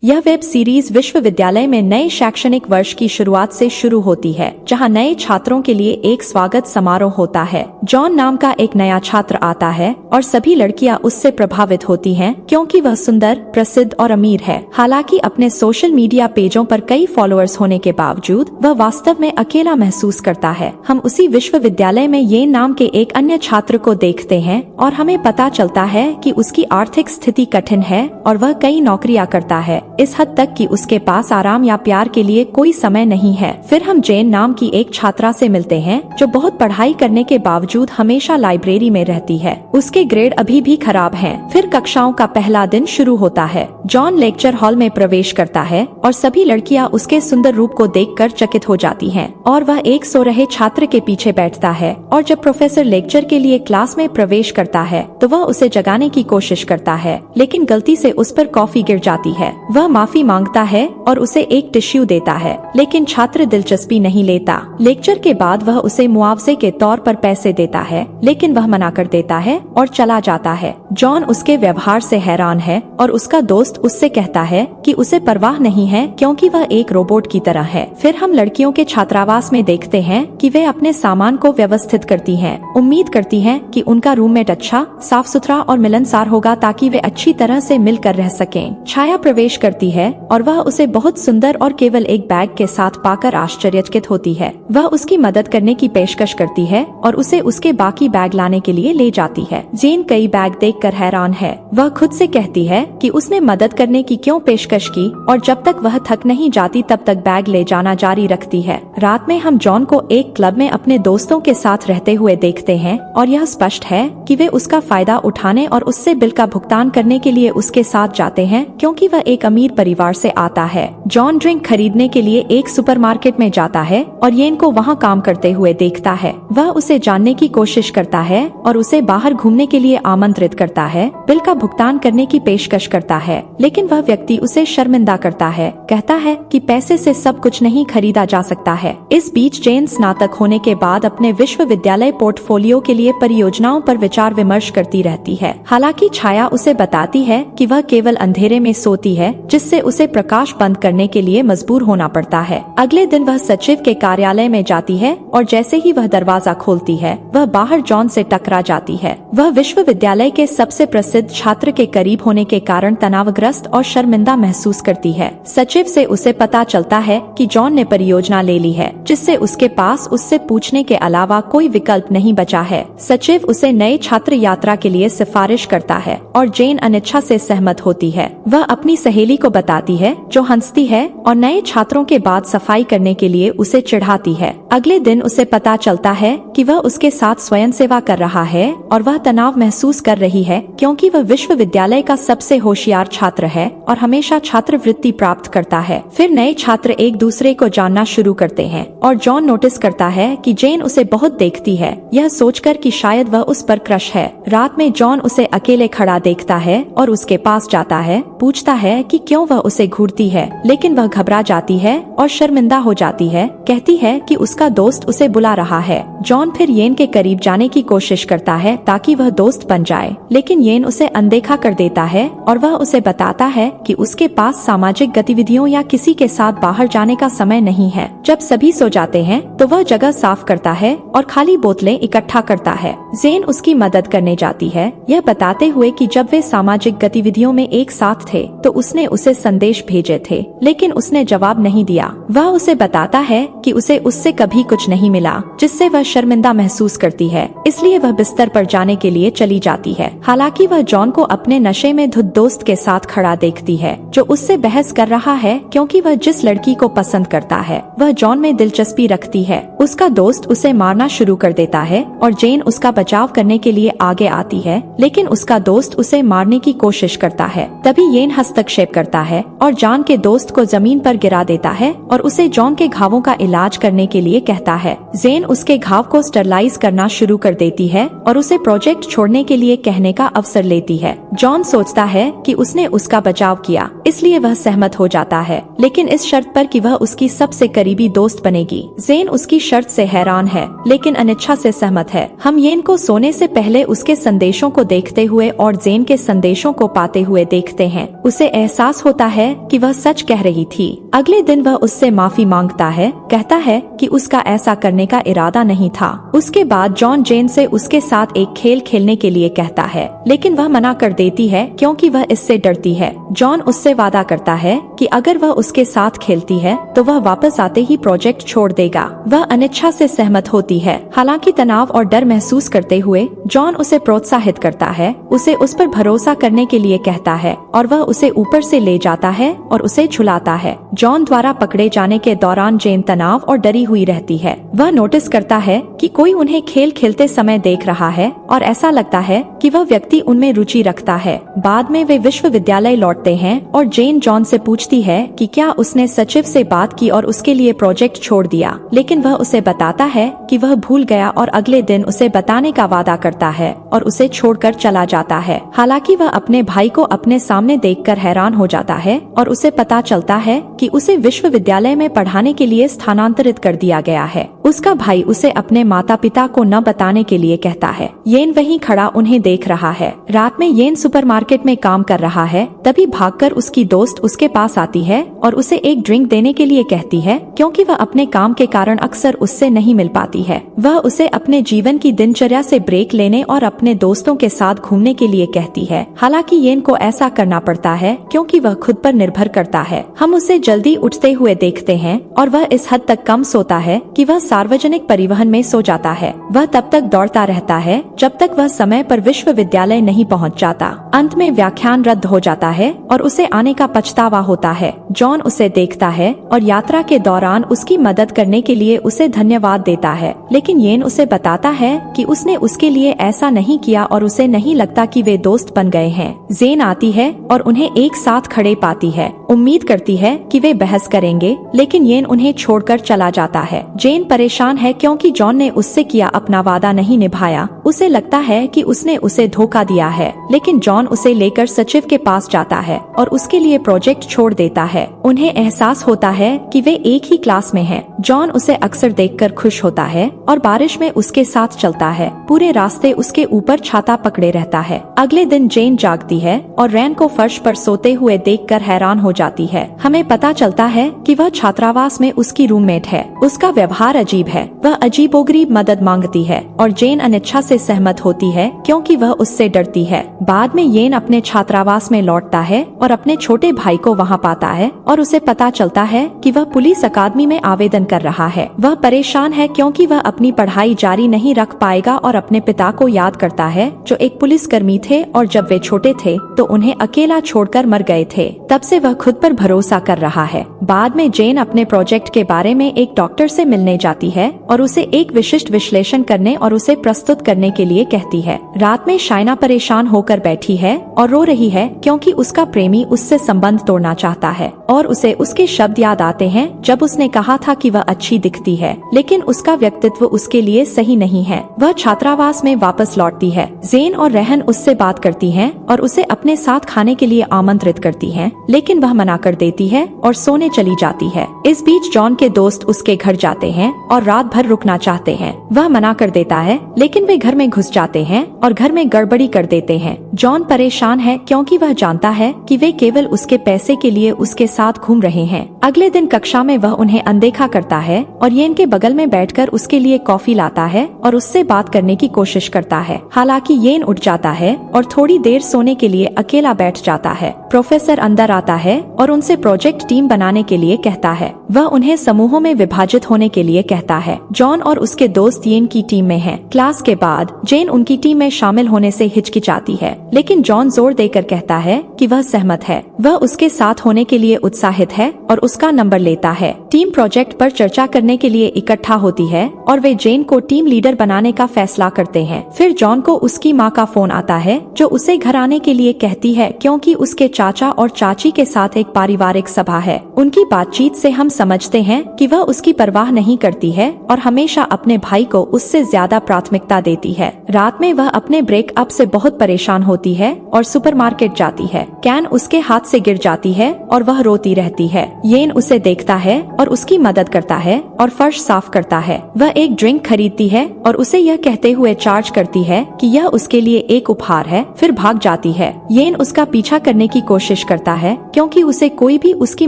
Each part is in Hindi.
यह वेब सीरीज विश्वविद्यालय में नए शैक्षणिक वर्ष की शुरुआत से शुरू होती है, जहां नए छात्रों के लिए एक स्वागत समारोह होता है। जॉन नाम का एक नया छात्र आता है और सभी लड़कियां उससे प्रभावित होती हैं क्योंकि वह सुंदर, प्रसिद्ध और अमीर है। हालांकि अपने सोशल मीडिया पेजों पर कई फॉलोअर्स होने के बावजूद वह वास्तव में अकेला महसूस करता है। हम उसी विश्वविद्यालय में येन नाम के एक अन्य छात्र को देखते हैं और हमें पता चलता है कि उसकी आर्थिक स्थिति कठिन है और वह कई नौकरियां करता है, इस हद तक कि उसके पास आराम या प्यार के लिए कोई समय नहीं है। फिर हम जेन नाम की एक छात्रा से मिलते हैं जो बहुत पढ़ाई करने के बावजूद हमेशा लाइब्रेरी में रहती है। उसके ग्रेड अभी भी खराब हैं। फिर कक्षाओं का पहला दिन शुरू होता है। जॉन लेक्चर हॉल में प्रवेश करता है और सभी लड़कियां उसके सुंदर रूप को देखकर चकित हो जाती हैं और वह एक सो रहे छात्र के पीछे बैठता है और जब प्रोफेसर लेक्चर के लिए क्लास में प्रवेश करता है तो वह उसे जगाने की कोशिश करता है, लेकिन गलती से उस पर कॉफी गिर जाती है। वह माफी मांगता है और उसे एक टिश्यू देता है, लेकिन छात्र दिलचस्पी नहीं लेता। लेक्चर के बाद वह उसे मुआवजे के तौर पर पैसे देता है, लेकिन वह मना कर देता है और चला जाता है। जॉन उसके व्यवहार से हैरान है और उसका दोस्त उससे कहता है कि उसे परवाह नहीं है क्योंकि वह एक रोबोट की तरह है। फिर हम लड़कियों के छात्रावास में देखते हैं कि वे अपने सामान को व्यवस्थित करती हैं, उम्मीद करती हैं कि उनका रूममेट अच्छा, साफ सुथरा और मिलनसार होगा ताकि वे अच्छी तरह से मिलकर रह सकें। छाया प्रवेश करती है और वह उसे बहुत सुंदर और केवल एक बैग के साथ पाकर आश्चर्यचकित होती है। वह उसकी मदद करने की पेशकश करती है और उसे उसके बाकी बैग लाने के लिए ले जाती है। जेन कई बैग देखकर हैरान है। वह खुद से कहती है कि उसने मदद करने की क्यों पेशकश की और जब तक वह थक नहीं जाती तब तक बैग ले जाना जारी रखती है। रात में हम जॉन को एक क्लब में अपने दोस्तों के साथ रहते हुए देखते हैं और यह स्पष्ट है कि वे उसका फायदा उठाने और उससे बिल का भुगतान करने के लिए उसके साथ जाते हैं क्योंकि वह एक अमीर परिवार से आता है। जॉन ड्रिंक खरीदने के लिए एक सुपरमार्केट में जाता है और येन को वहां काम करते हुए देखता है। वह उसे जानने की कोशिश करता है और उसे बाहर घूमने के लिए आमंत्रित करता है, बिल का भुगतान करने की पेशकश करता है, लेकिन वह व्यक्ति उसे शर्मिंदा करता है, कहता है कि पैसे से सब कुछ नहीं खरीदा जा सकता है। इस बीच जेन स्नातक होने के बाद अपने विश्वविद्यालय पोर्टफोलियो के लिए परियोजनाओं पर विचार विमर्श करती रहती है। हालांकि छाया उसे बताती है कि वह केवल अंधेरे में सोती है, जिससे उसे प्रकाश बंद करने के लिए मजबूर होना पड़ता है। अगले दिन वह सचिव के कार्यालय में जाती है और जैसे ही वह दरवाजा खोलती है वह बाहर जॉन से टकरा जाती है। वह विश्वविद्यालय के सबसे प्रसिद्ध छात्र के करीब होने के कारण तनावग्रस्त और शर्मिंदा महसूस करती है। सचिव से उसे पता चलता है कि जॉन ने परियोजना ले ली है, जिससे उसके पास उससे पूछने के अलावा कोई विकल्प नहीं बचा है। सचिव उसे नए छात्र यात्रा के लिए सिफारिश करता है और जेन अनिच्छा से सहमत होती है। वह अपनी सहेली को बताती है जो हंसती है और नए छात्रों के बाद सफाई करने के लिए उसे चिढ़ाती है। अगले दिन उसे पता चलता है कि वह उसके साथ स्वयं सेवा कर रहा है और वह तनाव महसूस कर रही है क्योंकि वह विश्वविद्यालय का सबसे होशियार छात्र है और हमेशा छात्रवृत्ति प्राप्त करता है। फिर नए छात्र एक दूसरे को जानना शुरू करते हैं और जॉन नोटिस करता है कि जेन उसे बहुत देखती है, यह सोचकर कि शायद वह उस पर क्रश है। रात में जॉन उसे अकेले खड़ा देखता है और उसके पास जाता है, पूछता है कि क्यों वह उसे घूरती है, लेकिन वह घबरा जाती है और शर्मिंदा हो जाती है, कहती है कि उसका दोस्त उसे बुला रहा है। जॉन फिर येन के करीब जाने की कोशिश करता है ताकि वह दोस्त बन जाए, लेकिन येन उसे अनदेखा कर देता है और वह उसे बताता है कि उसके पास सामाजिक गतिविधियों या किसी के साथ बाहर जाने का समय नहीं है। जब सभी सो जाते हैं तो वह जगह साफ करता है और खाली बोतलें इकट्ठा करता है। जेन उसकी मदद करने जाती है, यह बताते हुए कि जब वे सामाजिक गतिविधियों में एक साथ थे तो उसने उसे संदेश भेजे थे, लेकिन उसने जवाब नहीं दिया। वह उसे बताता है कि उसे उससे कभी कुछ नहीं मिला, जिससे वह शर्मिंदा महसूस करती है, इसलिए वह बिस्तर पर जाने के लिए चली जाती है। हालांकि वह जॉन को अपने नशे में धुत दोस्त के साथ खड़ा देखती है जो उससे बहस कर रहा है क्योंकि वह जिस लड़की को पसंद करता है वह जॉन में दिलचस्पी रखती है। उसका दोस्त उसे मारना शुरू कर देता है और जेन उसका बचाव करने के लिए आगे आती है, लेकिन उसका दोस्त उसे मारने की कोशिश करता है। तभी येन हस्तक्षेप करता है और जॉन के दोस्त को जमीन पर गिरा देता है और उसे जॉन के घावों का इलाज करने के लिए कहता है। जेन उसके घाव घाव को स्टरलाइज करना शुरू कर देती है और उसे प्रोजेक्ट छोड़ने के लिए कहने का अवसर लेती है। जॉन सोचता है कि उसने उसका बचाव किया, इसलिए वह सहमत हो जाता है, लेकिन इस शर्त पर कि वह उसकी सबसे करीबी दोस्त बनेगी। जेन उसकी शर्त से हैरान है, लेकिन अनिच्छा से सहमत है। हम येन को सोने से पहले उसके संदेशों को देखते हुए और जेन के संदेशों को पाते हुए देखते हैं। उसे एहसास होता है कि वह सच कह रही थी। अगले दिन वह उससे माफी मांगता है, कहता है कि उसका ऐसा करने का इरादा नहीं था। उसके बाद जॉन जेन से उसके साथ एक खेल खेलने के लिए कहता है, लेकिन वह मना कर देती है क्योंकि वह इससे डरती है। जॉन उससे वादा करता है कि अगर वह उसके साथ खेलती है तो वह वापस आते ही प्रोजेक्ट छोड़ देगा। वह अनिच्छा से सहमत होती है। हालांकि तनाव और डर महसूस करते हुए जॉन उसे प्रोत्साहित करता है, उसे उस पर भरोसा करने के लिए कहता है और वह उसे ऊपर से ले जाता है और उसे झुलाता है। जॉन द्वारा पकड़े जाने के दौरान जेन तनाव और डरी हुई रहती है। वह नोटिस करता है कि कोई उन्हें खेल खेलते समय देख रहा है और ऐसा लगता है कि वह व्यक्ति उनमें रुचि रखता है। बाद में वे विश्वविद्यालय लौटते हैं और जेन जॉन से पूछती है कि क्या उसने सचिव से बात की और उसके लिए प्रोजेक्ट छोड़ दिया, लेकिन वह उसे बताता है कि वह भूल गया और अगले दिन उसे बताने का वादा करता है और उसे छोड़कर चला जाता है। हालांकि वह अपने भाई को अपने सामने देखकर हैरान हो जाता है और उसे पता चलता है कि उसे विश्वविद्यालय में पढ़ाने के लिए स्थानांतरित कर दिया गया है। उसका भाई उसे अपने माता पिता को न बताने के लिए कहता है। येन वहीं खड़ा उन्हें देख रहा है। रात में येन सुपरमार्केट में काम कर रहा है, तभी भागकर उसकी दोस्त उसके पास आती है और उसे एक ड्रिंक देने के लिए कहती है, क्योंकि वह अपने काम के कारण अक्सर उससे नहीं मिल पाती है। वह उसे अपने जीवन की दिनचर्या से ब्रेक लेने और अपने दोस्तों के साथ घूमने के लिए कहती है। हालांकि येन को ऐसा करना पड़ता है क्योंकि वह खुद पर निर्भर करता है। हम उसे जल्दी उठते हुए देखते हैं और वह इस हद तक कम सोता है कि वह सार्वजनिक परिवहन में सो जाता है। वह तब तक दौड़ता रहता है जब तक वह समय पर विश्वविद्यालय नहीं पहुंच जाता। अंत में व्याख्यान रद्द हो जाता है और उसे आने का पछतावा होता है। जॉन उसे देखता है और यात्रा के दौरान उसकी मदद करने के लिए उसे धन्यवाद देता है, लेकिन येन उसे बताता है कि उसने उसके लिए ऐसा नहीं किया और उसे नहीं लगता कि वे दोस्त बन गए हैं। जेन आती है और उन्हें एक साथ खड़े पाती है। उम्मीद करती है कि वे बहस करेंगे, लेकिन येन उन्हें छोड़कर चला जाता है। जेन परेशान है क्योंकि जॉन ने उससे किया अपना वादा नहीं निभाया। उसे लगता है कि उसने उसे धोखा दिया है, लेकिन जॉन उसे लेकर सचिव के पास जाता है और उसके लिए प्रोजेक्ट छोड़ देता है। उन्हें एहसास होता है कि वे एक ही क्लास में हैं। जॉन उसे अक्सर देखकर खुश होता है और बारिश में उसके साथ चलता है। पूरे रास्ते उसके ऊपर छाता पकड़े रहता है। अगले दिन जेन जागती है और रैन को फर्श पर सोते हुए देखकर हैरान हो जाती है। हमें पता चलता है कि वह छात्रावास में उसकी रूममेट है। उसका व्यवहार अजीब है। वह अजीबोगरीब मदद मांगती है और जेन अनिच्छा से सहमत होती है क्योंकि वह उससे डरती है। बाद में येन अपने छात्रावास में लौटता है और अपने छोटे भाई को वहां पाता है और उसे पता चलता है कि वह पुलिस अकादमी में आवेदन कर रहा है। वह परेशान है क्योंकि वह अपनी पढ़ाई जारी नहीं रख पाएगा और अपने पिता को याद करता है जो एक पुलिसकर्मी थे और जब वे छोटे थे तो उन्हें अकेला छोड़कर मर गए थे। तब से वह खुद पर भरोसा कर रहा है। बाद में जेन अपने प्रोजेक्ट के बारे में एक डॉक्टर से मिलने जाती है और उसे एक विशिष्ट विश्लेषण करने और उसे प्रस्तुत करने के लिए कहती है। रात में शाइना परेशान होकर बैठी है और रो रही है क्योंकि उसका प्रेमी उससे संबंध तोड़ना चाहता है और उसे उसके शब्द याद आते हैं जब उसने कहा था कि वह अच्छी दिखती है, लेकिन उसका व्यक्तित्व उसके लिए सही नहीं है। वह छात्रावास में वापस लौटती है। जेन और रहन उससे बात करती हैं और उसे अपने साथ खाने के लिए आमंत्रित करती हैं, लेकिन वह मना कर देती है और सोने चली जाती है। इस बीच जॉन के दोस्त उसके घर जाते हैं और रात भर रुकना चाहते हैं। वह मना कर देता है, लेकिन वे घर में घुस जाते हैं और घर में गड़बड़ी कर देते हैं। जॉन परेशान है क्योंकि वह जानता है कि वे केवल उसके पैसे के लिए उसके साथ घूम रहे हैं। अगले दिन कक्षा में वह उन्हें अनदेखा करता है और येन के बगल में बैठकर उसके लिए कॉफी लाता है और उससे बात करने की कोशिश करता है। हालांकि येन उठ जाता है और थोड़ी देर सोने के लिए अकेला बैठ जाता है। प्रोफेसर अंदर आता है और उनसे प्रोजेक्ट टीम बनाने के लिए कहता है। वह उन्हें समूहों में विभाजित होने के लिए कहता है। जॉन और उसके दोस्त येन की टीम में हैं। क्लास के बाद बाद जेन उनकी टीम में शामिल होने से हिचकिचाती है, लेकिन जॉन जोर देकर कहता है कि वह सहमत है। वह उसके साथ होने के लिए उत्साहित है और उसका नंबर लेता है। टीम प्रोजेक्ट पर चर्चा करने के लिए इकट्ठा होती है और वे जेन को टीम लीडर बनाने का फैसला करते हैं। फिर जॉन को उसकी माँ का फोन आता है जो उसे घर आने के लिए कहती है क्योंकि उसके चाचा और चाची के साथ एक पारिवारिक सभा है। उनकी बातचीत से हम समझते हैं कि वह उसकी परवाह नहीं करती है और हमेशा अपने भाई को उससे ज्यादा प्राथमिकता देती है। रात में वह अपने ब्रेकअप से बहुत परेशान होती है और सुपरमार्केट जाती है। कैन उसके हाथ से गिर जाती है और वह रोती रहती है। येन उसे देखता है और उसकी मदद करता है और फर्श साफ करता है। वह एक ड्रिंक खरीदती है और उसे यह कहते हुए चार्ज करती है कि यह उसके लिए एक उपहार है, फिर भाग जाती है। येन उसका पीछा करने की कोशिश करता है क्योंकि उसे कोई भी उसकी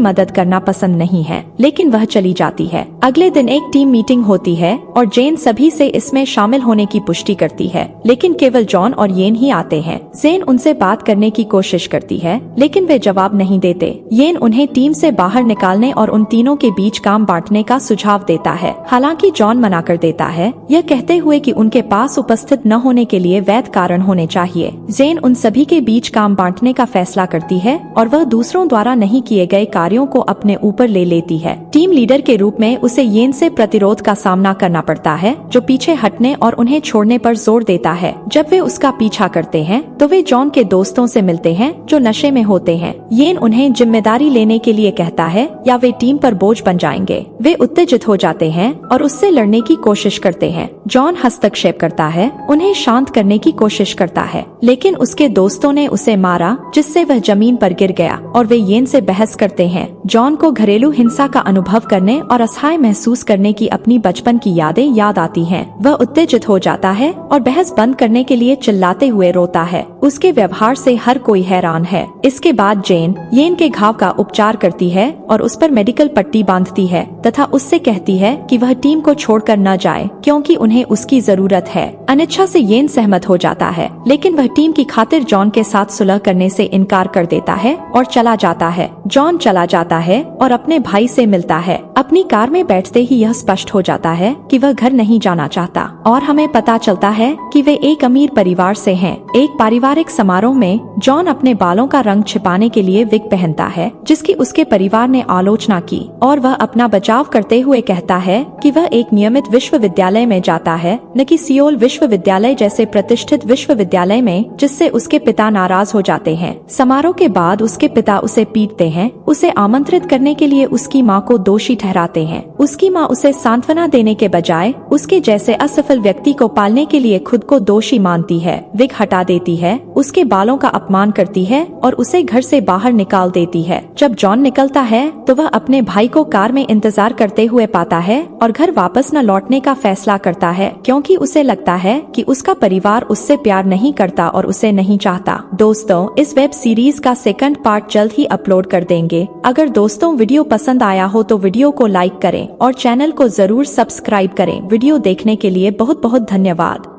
मदद करना पसंद नहीं है, लेकिन वह चली जाती है। अगले दिन एक टीम मीटिंग होती है और जेन सभी से इसमें शामिल होने की पुष्टि करती है, लेकिन केवल जॉन और येन ही आते हैं। जेन उनसे बात करने की कोशिश करती है, लेकिन वे जवाब नहीं देते। येन उन्हें टीम से बाहर निकालने और उन तीनों के बीच काम बांटने का सुझाव देता है। हालांकि जॉन मना कर देता है, यह कहते हुए कि उनके पास उपस्थित न होने के लिए वैध कारण होने चाहिए। जेन उन सभी के बीच काम बांटने का फैसला करती है और वह दूसरों द्वारा नहीं किए गए कार्यों को अपने ऊपर ले लेती है। टीम लीडर के रूप में उसे येन से प्रतिरोध का सामना करना पड़ता है, जो पीछे हटने और उन्हें छोड़ने पर जोर देता है। जब वे उसका पीछा करते हैं तो वे जॉन के दोस्तों से मिलते हैं जो नशे में होते हैं। येन उन्हें जिम्मेदारी लेने के लिए कहता है या वे टीम पर बोझ बन जाएंगे। वे उत्तेजित हो जाते हैं और उससे लड़ने की कोशिश करते हैं। जॉन हस्तक्षेप करता है, उन्हें शांत करने की कोशिश करता है, लेकिन उसके दोस्तों ने उसे मारा जिससे वह जमीन पर गिर गया और वे येन से बहस करते हैं। जॉन को घरेलू हिंसा का अनुभव करने और असहाय महसूस करने की अपनी बचपन की यादें याद आती हैं। वह उत्तेजित हो जाता है और बहस बंद करने के लिए चिल्लाते हुए रोता है। उसके व्यवहार से हर कोई हैरान है। इसके बाद जेन येन के घाव का उपचार करती है और उस पर मेडिकल पट्टी बांधती है तथा उससे कहती है कि वह टीम को छोड़कर न जाए क्योंकि उन्हें उसकी जरूरत है। अनिच्छा से येन सहमत हो जाता है, लेकिन वह टीम की खातिर जॉन के साथ सुलह करने से इनकार कर देता है और चला जाता है। जॉन चला जाता है और अपने भाई से मिलता है। अपनी कार में बैठते ही यह स्पष्ट हो जाता है कि वह घर नहीं जाना चाहता और हमें पता चलता है कि वे एक अमीर परिवार से हैं। एक पारिवारिक समारोह में जॉन अपने बालों का रंग छिपाने के लिए विग पहनता है, जिसकी उसके परिवार ने आलोचना की, और वह अपना बचाव करते हुए कहता है कि वह एक नियमित विश्वविद्यालय में जाता है, न कि सियोल विश्वविद्यालय जैसे प्रतिष्ठित विश्वविद्यालय में, जिससे उसके पिता नाराज हो जाते हैं। समारोह के बाद उसके पिता उसे पीटते हैं। उसे आमंत्रित करने के लिए उसकी माँ को दोषी ठहराते हैं। उसकी माँ उसे सांत्वना देने के बजाय उसके जैसे असफल व्यक्ति को पालने के लिए खुद को दोषी मानती है। विग हटा देती है, उसके बालों का अपमान करती है और उसे घर से बाहर निकाल देती है। जब जॉन निकलता है तो वह अपने भाई को कार में इंतजार करते हुए पाता है और घर वापस न लौटने का फैसला करता है क्योंकि उसे लगता है कि उसका परिवार उससे प्यार नहीं करता और उसे नहीं चाहता। दोस्तों, इस वेब सीरीज का सेकंड पार्ट जल्द ही अपलोड कर देंगे। अगर दोस्तों वीडियो पसंद आया हो तो वीडियो को लाइक करें और चैनल को जरूर सब्सक्राइब करें। वीडियो देखने के लिए बहुत बहुत धन्यवाद।